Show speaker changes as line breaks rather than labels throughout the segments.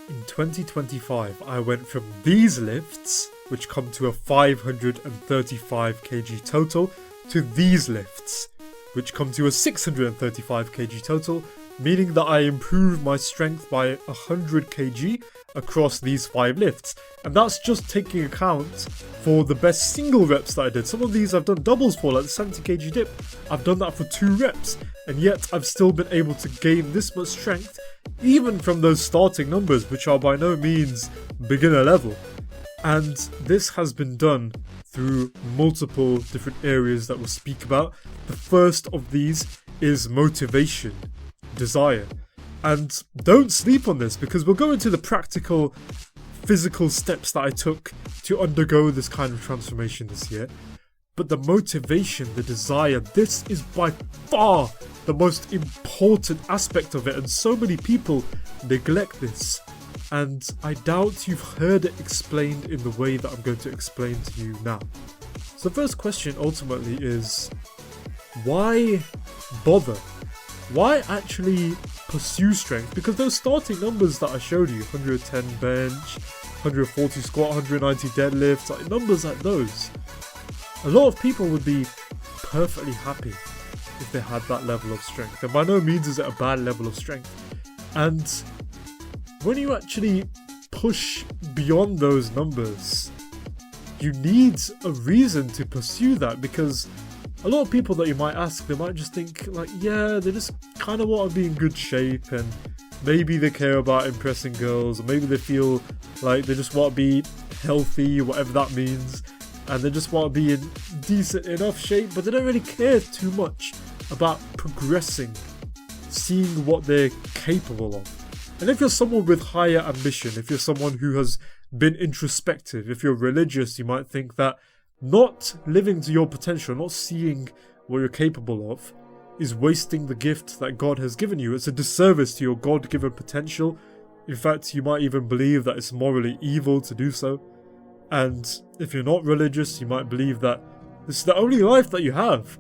In 2025, I went from these lifts, which come to a 535 kg total, to these lifts, which come to a 635 kg total, meaning that I improved my strength by 100 kg across these 5 lifts. And that's just taking account for the best single reps that I did. Some of these I've done doubles for, like the 70 kg dip. I've done that for 2 reps, and yet I've still been able to gain this much strength, even from those starting numbers, which are by no means beginner level. And this has been done through multiple different areas that we'll speak about. The first of these is motivation, desire. And don't sleep on this, because we'll go into the practical, physical steps that I took to undergo this kind of transformation this year. But the motivation, the desire, this is by far the most important aspect of it, and so many people neglect this. And I doubt you've heard it explained in the way that I'm going to explain to you now. So the first question ultimately is, why bother? Why actually pursue strength? Because those starting numbers that I showed you, 110 bench, 140 squat, 190 deadlift, like numbers like those, a lot of people would be perfectly happy if they had that level of strength. And by no means is it a bad level of strength. And when you actually push beyond those numbers, you need a reason to pursue that, because a lot of people that you might ask, they might just think like, yeah, they just kind of want to be in good shape, and maybe they care about impressing girls, or maybe they feel like they just want to be healthy, whatever that means, and they just want to be in decent enough shape, but they don't really care too much about progressing, seeing what they're capable of. And if you're someone with higher ambition, if you're someone who has been introspective, if you're religious, you might think that not living to your potential, not seeing what you're capable of, is wasting the gift that God has given you. It's a disservice to your God-given potential. In fact, you might even believe that it's morally evil to do so. And if you're not religious, you might believe that this is the only life that you have.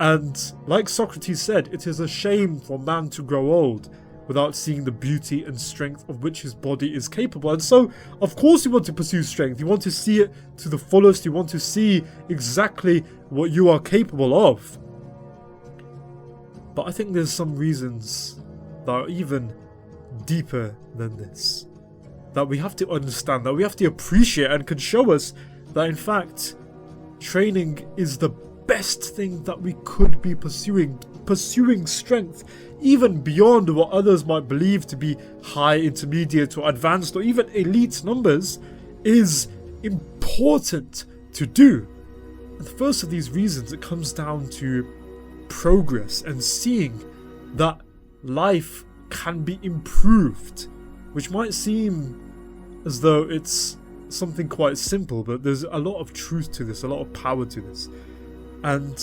And like Socrates said, it is a shame for man to grow old without seeing the beauty and strength of which his body is capable. And so, of course you want to pursue strength. You want to see it to the fullest. You want to see exactly what you are capable of. But I think there's some reasons that are even deeper than this, that we have to understand, that we have to appreciate, and can show us that in fact training is the best thing that we could be pursuing. Pursuing strength, even beyond what others might believe to be high, intermediate, or advanced, or even elite numbers, is important to do. And the first of these reasons, it comes down to progress and seeing that life can be improved, which might seem as though it's something quite simple, but there's a lot of truth to this, a lot of power to this. And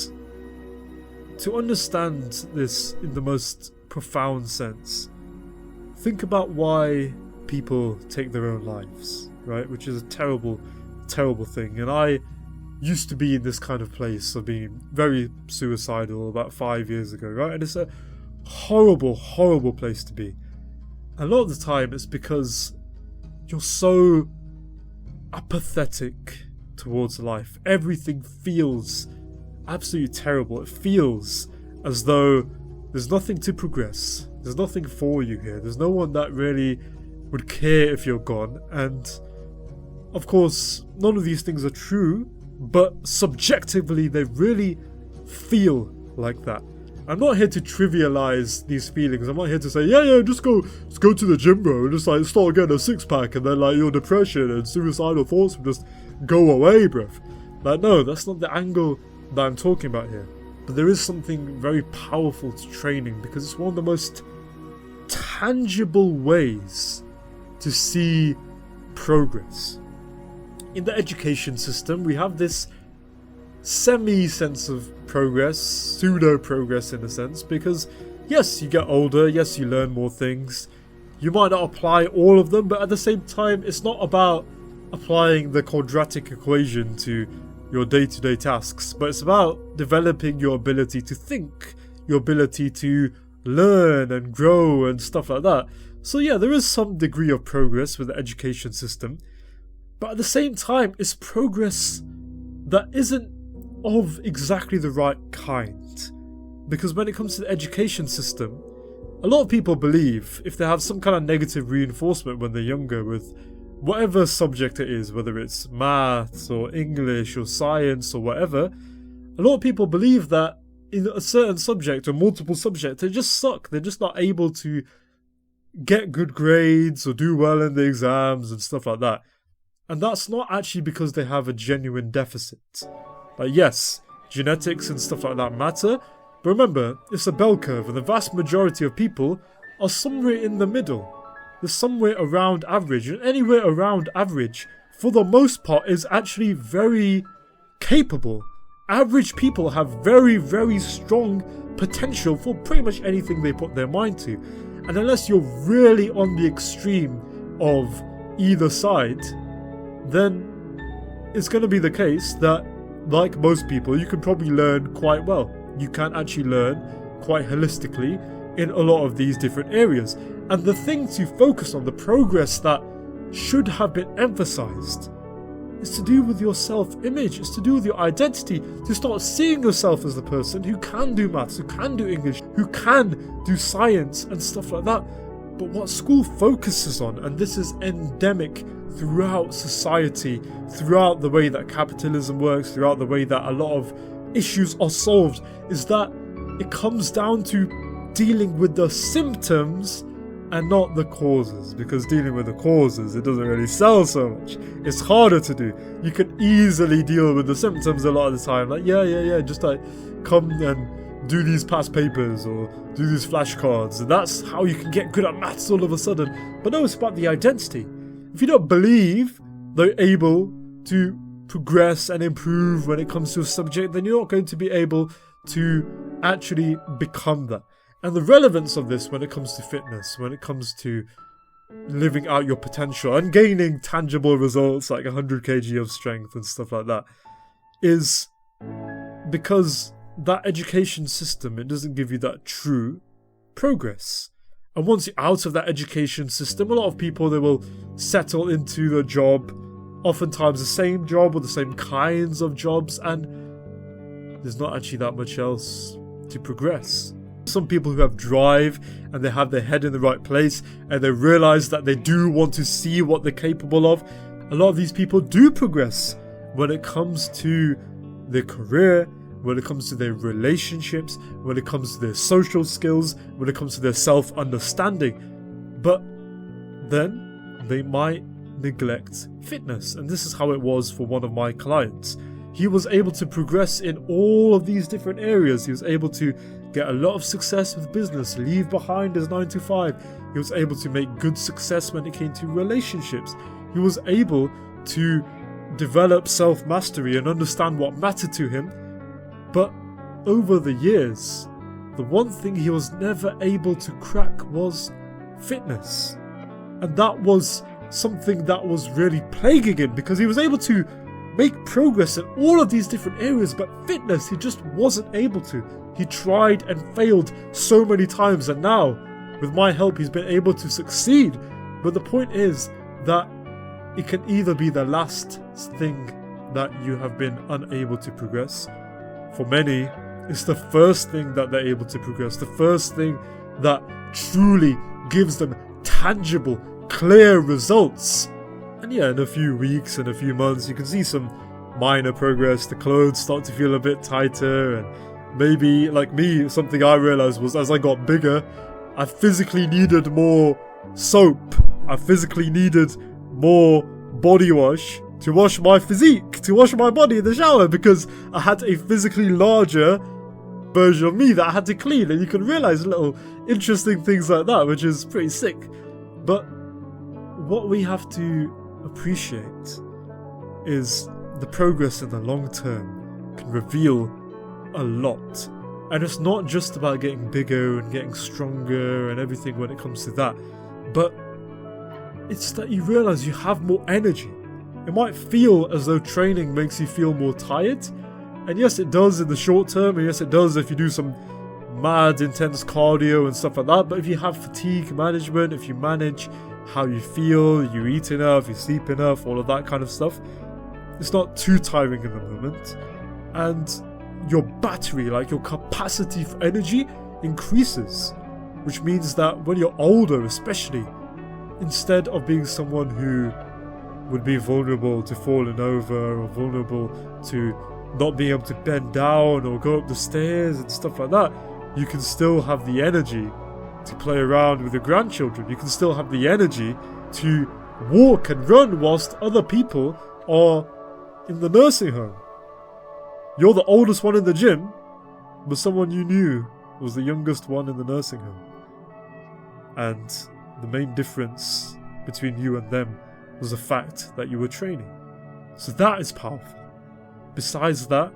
to understand this in the most profound sense, think about why people take their own lives, right? Which is a terrible, terrible thing. And I used to be in this kind of place of being very suicidal about 5 years ago, right? And it's a horrible, horrible place to be. A lot of the time it's because you're so apathetic towards life. Everything feels absolutely terrible. It feels as though there's nothing to progress. There's nothing for you here. There's no one that really would care if you're gone. And of course, none of these things are true, but subjectively they really feel like that. I'm not here to trivialize these feelings. I'm not here to say, yeah, just go to the gym, bro, and just like start getting a six-pack, and then like your depression and suicidal thoughts will just go away, bruv. Like, no, that's not the angle that I'm talking about here. But there is something very powerful to training, because it's one of the most tangible ways to see progress. In the education system, we have this semi-sense of progress, pseudo-progress in a sense, because yes, you get older, yes, you learn more things, you might not apply all of them, but at the same time, it's not about applying the quadratic equation to your day-to-day tasks, but it's about developing your ability to think, your ability to learn and grow and stuff like that. So yeah, there is some degree of progress with the education system, but at the same time, it's progress that isn't of exactly the right kind. Because when it comes to the education system, a lot of people believe if they have some kind of negative reinforcement when they're younger with whatever subject it is, whether it's maths or English or science or whatever, a lot of people believe that in a certain subject or multiple subjects, they just suck. They're just not able to get good grades or do well in the exams and stuff like that. And that's not actually because they have a genuine deficit. Like, yes, genetics and stuff like that matter, but remember, it's a bell curve and the vast majority of people are somewhere in the middle. They're somewhere around average, and anywhere around average, for the most part, is actually very capable. Average people have very, very strong potential for pretty much anything they put their mind to. And unless you're really on the extreme of either side, then it's going to be the case that, like most people, you can probably learn quite well. You can actually learn quite holistically in a lot of these different areas. And the thing to focus on, the progress that should have been emphasized, is to do with your self-image. It's to do with your identity. To start seeing yourself as the person who can do maths, who can do English, who can do science and stuff like that. But what school focuses on, and this is endemic throughout society, throughout the way that capitalism works, throughout the way that a lot of issues are solved, is that it comes down to dealing with the symptoms and not the causes. Because dealing with the causes, it doesn't really sell so much. It's harder to do. You can easily deal with the symptoms a lot of the time. Like, yeah, just like come and do these past papers or do these flashcards, and that's how you can get good at maths all of a sudden. But no, it's about the identity. If you don't believe they're able to progress and improve when it comes to a subject, then you're not going to be able to actually become that. And the relevance of this when it comes to fitness, when it comes to living out your potential and gaining tangible results like 100 kg of strength and stuff like that, is because that education system, it doesn't give you that true progress. And once you're out of that education system, a lot of people, they will settle into the job, oftentimes the same job or the same kinds of jobs, and there's not actually that much else to progress. Some people who have drive and they have their head in the right place and they realize that they do want to see what they're capable of, a lot of these people do progress when it comes to their career, when it comes to their relationships, when it comes to their social skills, when it comes to their self-understanding. But then they might neglect fitness. And this is how it was for one of my clients. He was able to progress in all of these different areas. He was able to get a lot of success with business, leave behind his 9 to 5. He was able to make good success when it came to relationships. He was able to develop self-mastery and understand what mattered to him. But over the years, the one thing he was never able to crack was fitness. And that was something that was really plaguing him, because he was able to make progress in all of these different areas, but fitness, he just wasn't able to. He tried and failed so many times, and now, with my help, he's been able to succeed. But the point is that it can either be the last thing that you have been unable to progress. For many, it's the first thing that they're able to progress, the first thing that truly gives them tangible, clear results. And yeah, in a few weeks and a few months, you can see some minor progress. The clothes start to feel a bit tighter, and maybe, like me, something I realized was as I got bigger, I physically needed more soap. I physically needed more body wash to wash my physique, to wash my body in the shower, because I had a physically larger version of me that I had to clean. And you can realize little interesting things like that, which is pretty sick. But what we have to appreciate is the progress in the long term can reveal a lot. And it's not just about getting bigger and getting stronger and everything when it comes to that, but it's that you realize you have more energy. It might feel as though training makes you feel more tired, and yes, it does in the short term, and yes, it does if you do some mad intense cardio and stuff like that, but if you have fatigue management, if you manage how you feel, you eat enough, you sleep enough, all of that kind of stuff, it's not too tiring in the moment, and your battery, like your capacity for energy, increases, which means that when you're older especially, instead of being someone who would be vulnerable to falling over or vulnerable to not being able to bend down or go up the stairs and stuff like that, you can still have the energy to play around with your grandchildren. You can still have the energy to walk and run whilst other people are in the nursing home. You're the oldest one in the gym, but someone you knew was the youngest one in the nursing home. And the main difference between you and them was the fact that you were training. So that is powerful. Besides that,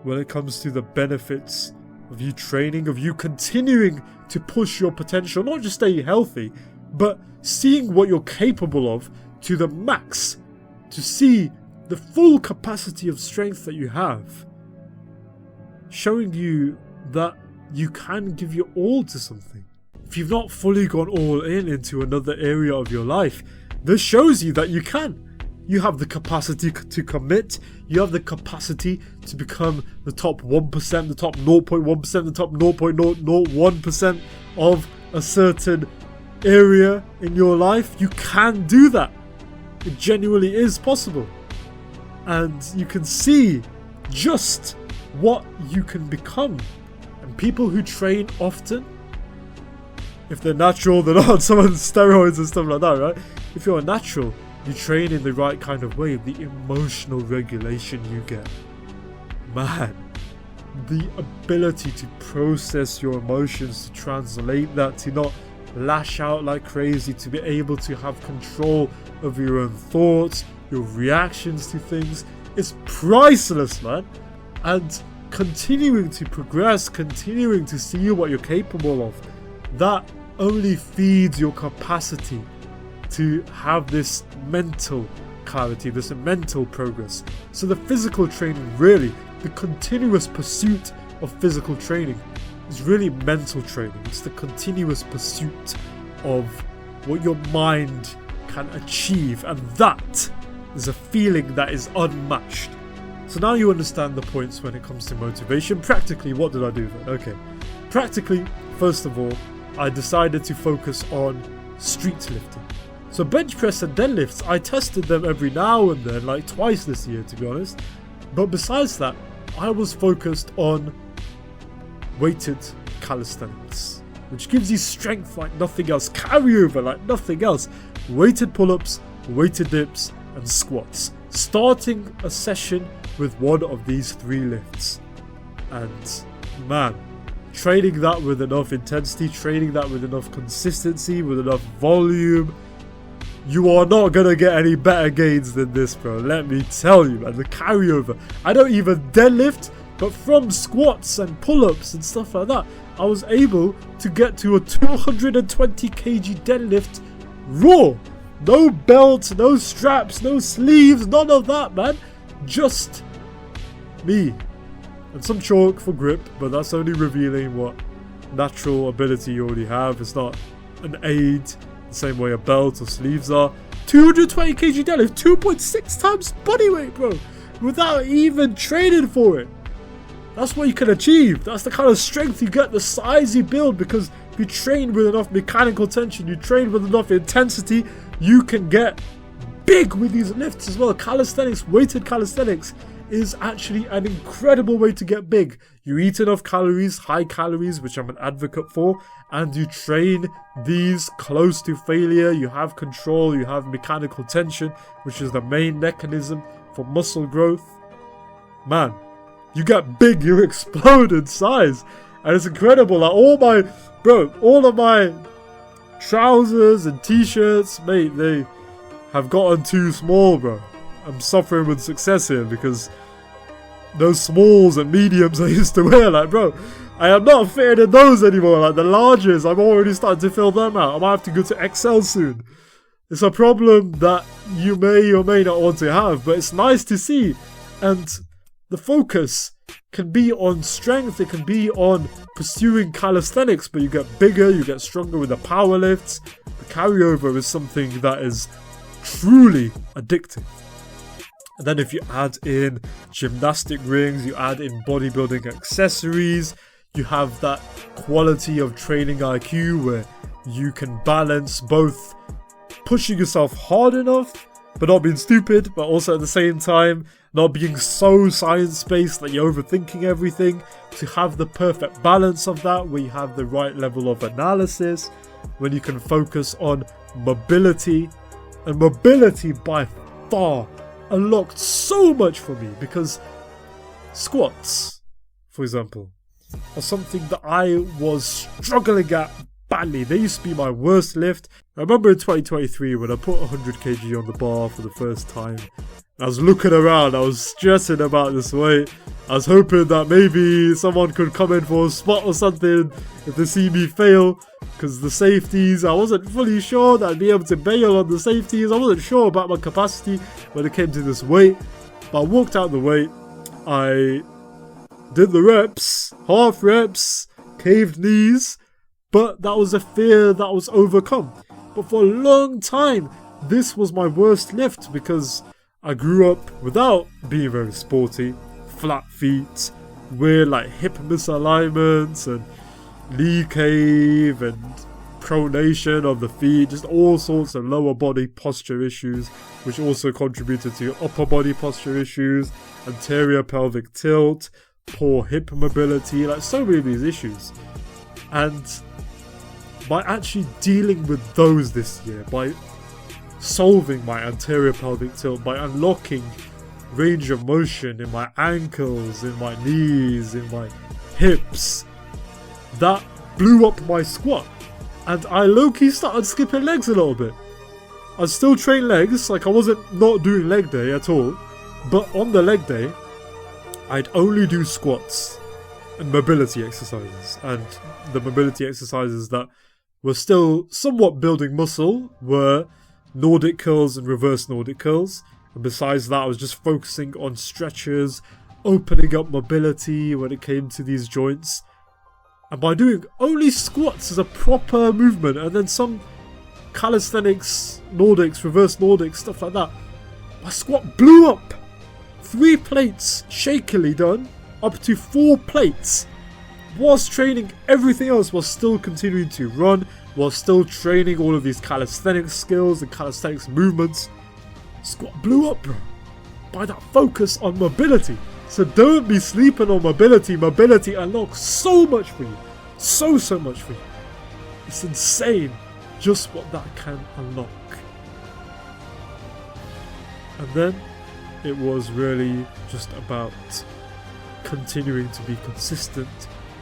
when it comes to the benefits of you training, of you continuing to push your potential, not just stay healthy, but seeing what you're capable of to the max, to see the full capacity of strength that you have, showing you that you can give your all to something. If you've not fully gone all in into another area of your life, this shows you that you can. You have the capacity to commit. You have the capacity to become the top 1%, the top 0.1%, the top 0.001% of a certain area in your life. You can do that. It genuinely is possible. And you can see just what you can become. And people who train often, if they're natural, they're not on some steroids and stuff like that, right? If you're a natural, you train in the right kind of way, the emotional regulation you get. Man, the ability to process your emotions, to translate that, to not lash out like crazy, to be able to have control of your own thoughts, your reactions to things, is priceless, man. And continuing to progress, continuing to see what you're capable of, that only feeds your capacity to have this mental clarity, this mental progress. So the physical training, really, the continuous pursuit of physical training is really mental training. It's the continuous pursuit of what your mind can achieve, and that is a feeling that is unmatched. So now you understand the points when it comes to motivation. Practically, what did I do then? Okay, practically, first of all, I decided to focus on street lifting. So bench press and deadlifts, I tested them every now and then, like twice this year to be honest. But besides that, I was focused on weighted calisthenics, which gives you strength like nothing else, carryover like nothing else, weighted pull-ups, weighted dips and squats. Starting a session with one of these 3 lifts. And man, training that with enough intensity, training that with enough consistency, with enough volume, you are not gonna get any better gains than this, bro. Let me tell you, man. The carryover. I don't even deadlift, but from squats and pull-ups and stuff like that, I was able to get to a 220 kg deadlift raw. No belt, no straps, no sleeves, none of that, man. Just me. And some chalk for grip, but that's only revealing what natural ability you already have. It's not an aid the same way a belt or sleeves are. 220 kg deadlift, 2.6 times body weight, bro, without even training for it. That's what you can achieve. That's the kind of strength you get, the size you build, because you train with enough mechanical tension, you train with enough intensity, you can get big with these lifts as well. Calisthenics, weighted calisthenics, is actually an incredible way to get big. You eat enough calories, high calories, which I'm an advocate for, and you train these close to failure. You have control, you have mechanical tension, which is the main mechanism for muscle growth. Man, you get big, you explode in size, and it's incredible. Like all of my trousers and t-shirts, mate, they have gotten too small, bro. I'm suffering with success here because those smalls and mediums I used to wear, like, bro, I am not fitting in those anymore. Like the larges, I'm already starting to fill them out. I might have to go to XL soon. It's a problem that you may or may not want to have, but it's nice to see. And the focus can be on strength, it can be on pursuing calisthenics, but you get bigger, you get stronger with the power lifts. The carryover is something that is truly addictive. And then if you add in gymnastic rings, you add in bodybuilding accessories, you have that quality of training IQ where you can balance both pushing yourself hard enough, but not being stupid, but also at the same time, not being so science-based that you're overthinking everything, to have the perfect balance of that, where you have the right level of analysis, when you can focus on mobility. And mobility by far unlocked so much for me, because squats, for example, are something that I was struggling at badly. They used to be my worst lift. I remember in 2023 when I put 100 kg on the bar for the first time. I was looking around, I was stressing about this weight. I was hoping that maybe someone could come in for a spot or something if they see me fail. Because the safeties, I wasn't fully sure that I'd be able to bail on the safeties. I wasn't sure about my capacity when it came to this weight. But I walked out the weight. I did the reps, half reps, caved knees. But that was a fear that was overcome. But for a long time, this was my worst lift because I grew up without being very sporty, flat feet, weird like hip misalignments and knee cave and pronation of the feet, just all sorts of lower body posture issues, which also contributed to upper body posture issues, anterior pelvic tilt, poor hip mobility, like so many of these issues. And by actually dealing with those this year, by solving my anterior pelvic tilt, by unlocking range of motion in my ankles, in my knees, in my hips, that blew up my squat. And I low-key started skipping legs a little bit. I still train legs, like I wasn't not doing leg day at all, but on the leg day, I'd only do squats and mobility exercises. And the mobility exercises that were still somewhat building muscle were Nordic curls and reverse Nordic curls. And besides that, I was just focusing on stretches, opening up mobility when it came to these joints. And by doing only squats as a proper movement, and then some calisthenics, Nordics, reverse Nordics, stuff like that, my squat blew up. 3 plates shakily done, up to 4 plates. Whilst training everything else, while still continuing to run, while still training all of these calisthenics skills and calisthenics movements. Squat blew up, bro, by that focus on mobility. So don't be sleeping on mobility. Mobility unlocks so much for you. So much for you. It's insane just what that can unlock. And then it was really just about continuing to be consistent,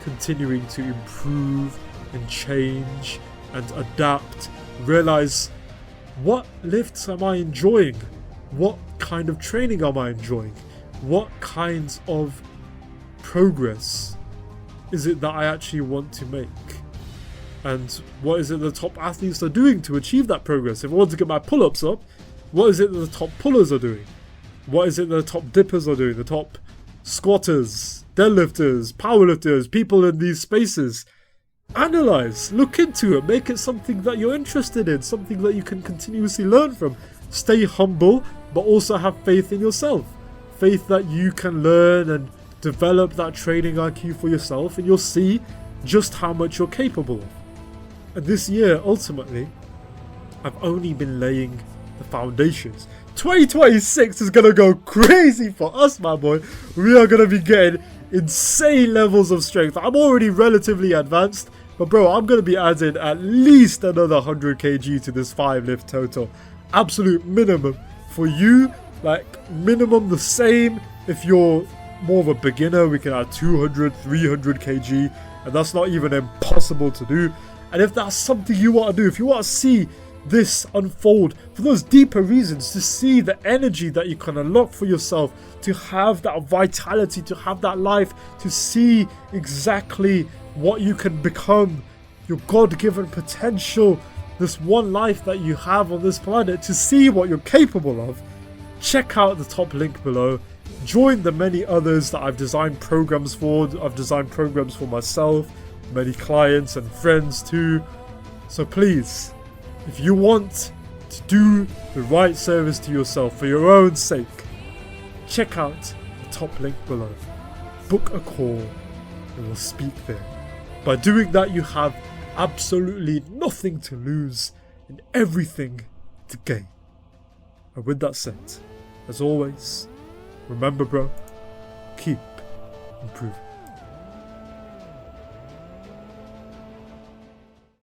continuing to improve and change and adapt. Realize, what lifts am I enjoying? What kind of training am I enjoying? What kinds of progress is it that I actually want to make? And what is it the top athletes are doing to achieve that progress? If I want to get my pull-ups up, what is it that the top pullers are doing? What is it that the top dippers are doing? The top squatters, deadlifters, powerlifters, people in these spaces. Analyze, look into it, make it something that you're interested in, something that you can continuously learn from. Stay humble, but also have faith in yourself. Faith that you can learn and develop that training IQ for yourself, and you'll see just how much you're capable of. And this year, ultimately, I've only been laying the foundations. 2026 is going to go crazy for us, my boy. We are going to be getting insane levels of strength. I'm already relatively advanced, but bro, I'm going to be adding at least another 100 kg to this 5 lift total. Absolute minimum. For you, like minimum the same. If you're more of a beginner, we can add 200, 300 kg, and that's not even impossible to do. And if that's something you want to do, if you want to see this unfold for those deeper reasons, to see the energy that you can unlock for yourself, to have that vitality, to have that life, to see exactly what you can become, your God-given potential, this one life that you have on this planet, to see what you're capable of, check out the top link below. Join the many others that I've designed programs for. I've designed programs for myself, many clients and friends too. So please, if you want to do the right service to yourself for your own sake, check out the top link below. Book a call and we'll speak there. By doing that, you have absolutely nothing to lose and everything to gain. And with that said, as always, remember bro, keep improving.